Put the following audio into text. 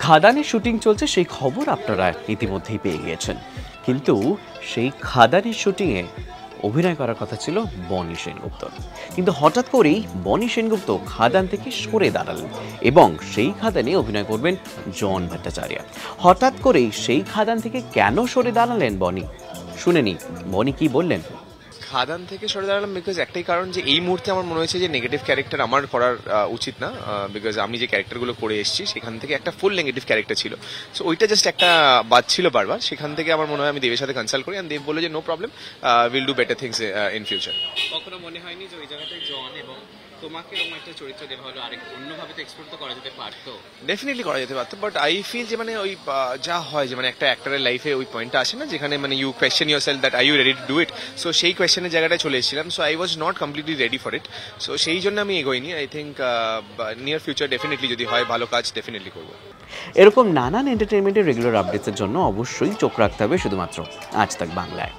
খাদানের shooting চলছে সেই খবর আপনারা ইতিমধ্যেই পেয়ে গিয়েছেন, কিন্তু সেই খাদানের শুটিংয়ে অভিনয় করার কথা ছিল বনি সেনগুপ্ত, কিন্তু হঠাৎ করেই বনি সেনগুপ্ত খাদান থেকে সরে দাঁড়ালেন এবং সেই খাদানে অভিনয় করবেন জন ভট্টাচার্য। হঠাৎ করেই সেই খাদান থেকে কেন সরে দাঁড়ালেন বনি, শুনে নি বনি কি বললেন। খাদান থেকে সরে দাঁড়ালাম বিকজ একটাই কারণ যে এই মুহূর্তে আমার মনে হয়েছে যে নেগেটিভ ক্যারেক্টার আমার করার উচিত না, বিকজ আমি যে ক্যারেক্টারগুলো করে এসেছি সেখান থেকে একটা ফুল নেগেটিভ ক্যারেক্টার ছিল, সো ওইটা জাস্ট একটা বাদ ছিল বারবার। সেখান থেকে আমার মনে হয় আমি দেবের সাথে কনসাল্ট করি, অ্যান্ড দেব বলে যে no problem, will do better things in future. কখনো মনে হয়নি যে ওই জায়গাটায় জন এবং তোমাকে এরকম একটা চরিত্র দেওয়া হলো, আরেক অন্যভাবে তো এক্সপ্লোর তো করা যেতে পারতো? ডেফিনেটলি করা যেতে পারতো, বাট আই ফিল যে মানে ওই যা হয় যে মানে একটা অ্যাক্টরের লাইফে ওই পয়েন্টটা আসে না যেখানে মানে you question yourself that I you ready to do it, so সেই কোয়েশ্চেনের জায়গাটায় চলে এসেছিলাম, so I was not completely ready for it, so সেই জন্য আমি এগোইনি। I think near future definitely যদি হয় ভালো কাজ ডেফিনেটলি করবো। এরকম নানান এন্টারটেনমেন্টের রেগুলার আপডেটসের জন্য অবশ্যই চোখ রাখতে হবে শুধুমাত্র আজ তাক বাংলায়।